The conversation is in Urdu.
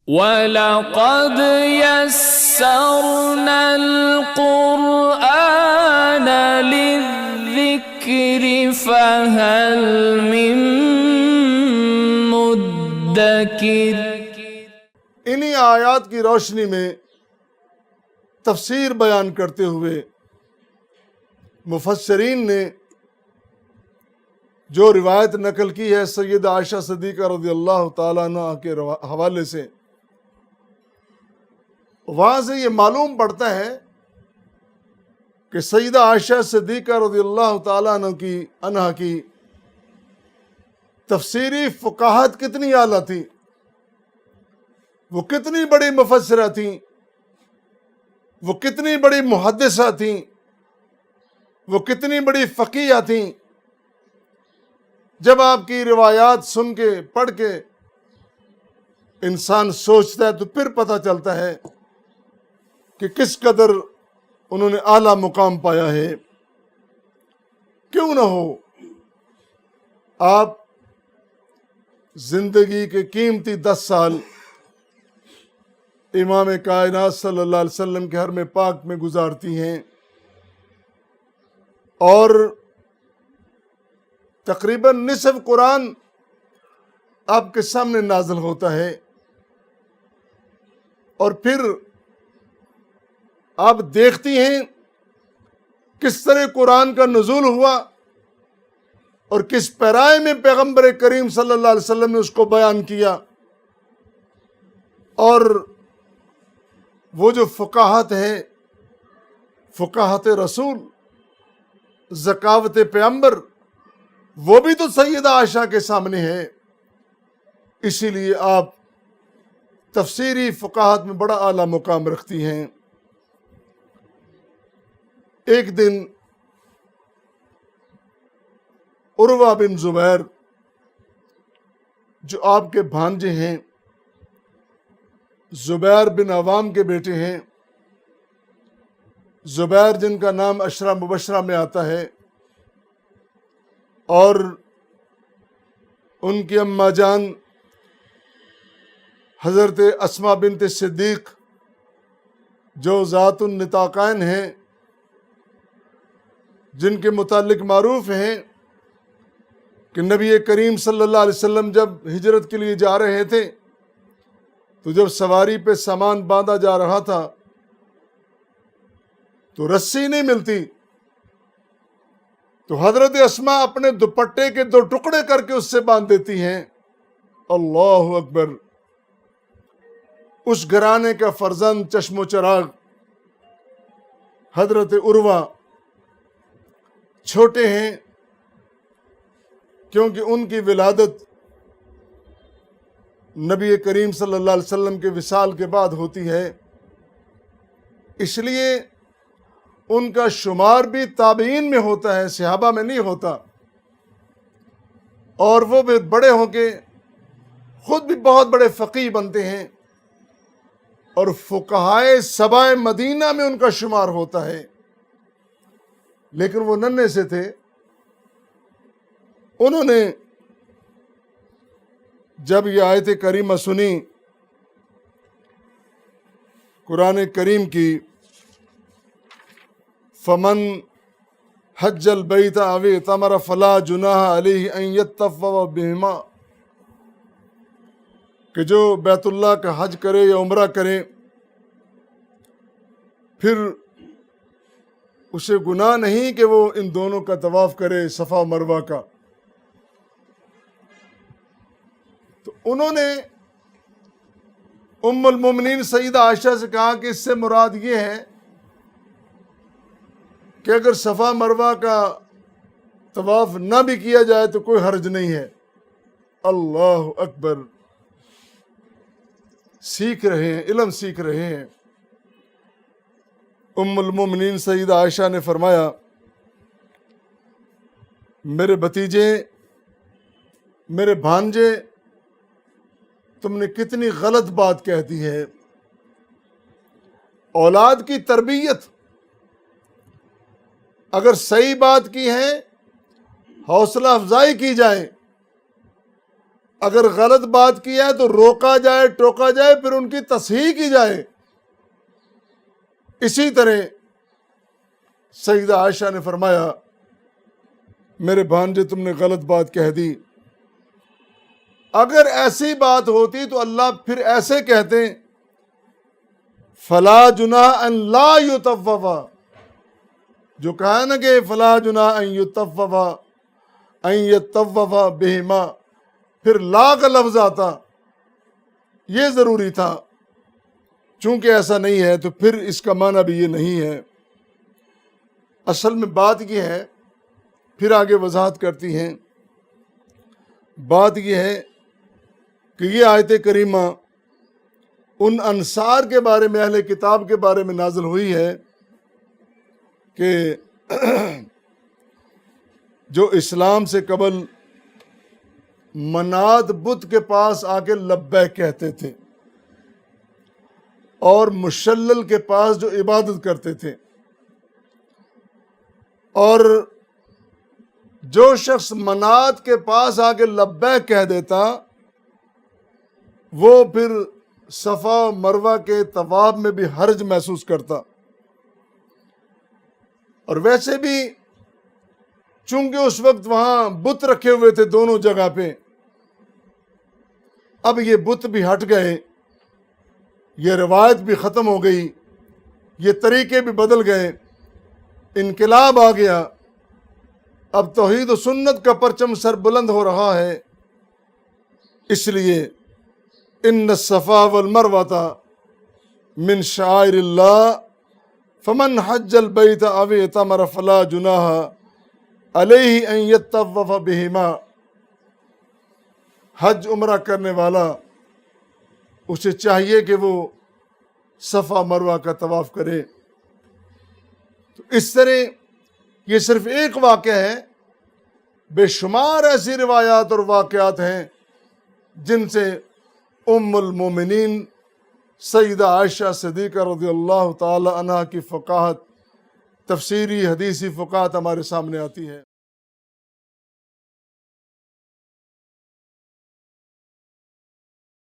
وَلَقَدْ يَسَّرْنَا الْقُرْآنَ لِلذِّكْرِ فَهَلْ مِن مُّدَّكِرٍ۔ انہی آیات کی روشنی میں تفسیر بیان کرتے ہوئے مفسرین نے جو روایت نقل کی ہے سیدہ عائشہ صدیقہ رضی اللہ تعالیٰ عنہ کے حوالے سے، وہاں سے یہ معلوم پڑتا ہے کہ سیدہ عائشہ صدیقہ رضی اللہ تعالیٰ عنہ کی تفسیری فقاہت کتنی اعلیٰ تھی، وہ کتنی بڑی مفسرہ تھیں، وہ کتنی بڑی محدثہ تھیں، وہ کتنی بڑی فقیہ تھیں۔ جب آپ کی روایات سن کے پڑھ کے انسان سوچتا ہے تو پھر پتہ چلتا ہے کہ کس قدر انہوں نے اعلیٰ مقام پایا ہے۔ کیوں نہ ہو، آپ زندگی کے قیمتی 10 سال امام کائنات صلی اللہ علیہ وسلم کے حرم پاک میں گزارتی ہیں، اور تقریباً نصف قرآن آپ کے سامنے نازل ہوتا ہے، اور پھر آپ دیکھتی ہیں کس طرح قرآن کا نزول ہوا اور کس پیرائے میں پیغمبر کریم صلی اللہ علیہ وسلم نے اس کو بیان کیا، اور وہ جو فقاہت ہے، فقاہت رسول، ذکاوت پیغمبر، وہ بھی تو سیدہ عائشہ کے سامنے ہے۔ اسی لیے آپ تفسیری فقاہت میں بڑا اعلیٰ مقام رکھتی ہیں۔ ایک دن عروہ بن زبیر، جو آپ کے بھانجے ہیں، زبیر بن عوام کے بیٹے ہیں، زبیر جن کا نام عشرہ مبشرہ میں آتا ہے، اور ان کی اماں جان حضرت اسماء بنت صدیق جو ذات النطاقین ہیں، جن کے متعلق معروف ہیں کہ نبی کریم صلی اللہ علیہ وسلم جب ہجرت کے لیے جا رہے تھے تو جب سواری پہ سامان باندھا جا رہا تھا تو رسی نہیں ملتی، تو حضرت اسماء اپنے دوپٹے کے 2 ٹکڑے کر کے اس سے باندھ دیتی ہیں۔ اللہ اکبر! اس گھرانے کا فرزند، چشم و چراغ حضرت عروہ چھوٹے ہیں، کیونکہ ان کی ولادت نبی کریم صلی اللہ علیہ وسلم کے وصال کے بعد ہوتی ہے، اس لیے ان کا شمار بھی تابعین میں ہوتا ہے، صحابہ میں نہیں ہوتا، اور وہ بھی بڑے ہو کے خود بھی بہت بڑے فقیہ بنتے ہیں، اور فقہائے 7 مدینہ میں ان کا شمار ہوتا ہے، لیکن وہ ننھے سے تھے۔ انہوں نے جب یہ آیت کریمہ سنی قرآن کریم کی، فمن حج البیت او اعتمر فلا جناح علیہ ان یطوف بہما، کہ جو بیت اللہ کا حج کرے یا عمرہ کرے پھر اسے گناہ نہیں کہ وہ ان دونوں کا طواف کرے، صفا و مروہ کا۔ تو انہوں نے ام المومنین سیدہ عائشہ سے کہا کہ اس سے مراد یہ ہے کہ اگر صفا مروہ کا طواف نہ بھی کیا جائے تو کوئی حرج نہیں ہے۔ اللہ اکبر! سیکھ رہے ہیں، علم سیکھ رہے ہیں۔ ام المومنین سیدہ عائشہ نے فرمایا، میرے بھتیجے، میرے بھانجے، تم نے کتنی غلط بات کہہ دی ہے۔ اولاد کی تربیت اگر صحیح بات کی ہے، حوصلہ افزائی کی جائے، اگر غلط بات کی ہے تو روکا جائے، ٹوکا جائے، پھر ان کی تصحیح کی جائے۔ اسی طرح سیدہ عائشہ نے فرمایا میرے بھانجے تم نے غلط بات کہہ دی، اگر ایسی بات ہوتی تو اللہ پھر ایسے کہتے فلا جناح ان لا یطوفا، جو کہا نا کہ فلا جناح ان یطوفا ان یطوفا بہما، پھر لا کا لفظ آتا، یہ ضروری تھا۔ چونکہ ایسا نہیں ہے تو پھر اس کا معنی بھی یہ نہیں ہے۔ اصل میں بات یہ ہے، پھر آگے وضاحت کرتی ہیں، بات یہ ہے کہ یہ آیت کریمہ ان انصار کے بارے میں، اہل کتاب کے بارے میں نازل ہوئی ہے کہ جو اسلام سے قبل منات بت کے پاس آ کے لبیک کہتے تھے، اور مشلل کے پاس جو عبادت کرتے تھے، اور جو شخص منات کے پاس آ کے لبیک کہہ دیتا وہ پھر صفا و مروہ کے طواف میں بھی حرج محسوس کرتا۔ اور ویسے بھی چونکہ اس وقت وہاں بت رکھے ہوئے تھے دونوں جگہ پہ، اب یہ بت بھی ہٹ گئے، یہ روایت بھی ختم ہو گئی، یہ طریقے بھی بدل گئے، انقلاب آ گیا، اب توحید و سنت کا پرچم سر بلند ہو رہا ہے۔ اس لیے ان الصفا والمروہ من شعائر اللہ فمن حج البیت او اعتمر فلا جناح علیہ ان یطوف بہما، حج عمرہ کرنے والا اسے چاہیے کہ وہ صفا مروہ کا طواف کرے۔ تو اس طرح یہ صرف ایک واقعہ ہے، بے شمار ایسی روایات اور واقعات ہیں جن سے ام المومنین سیدہ عائشہ صدیقہ رضی اللہ تعالی عنہا کی فقاہت، تفسیری حدیثی فقاہت ہمارے سامنے آتی ہے۔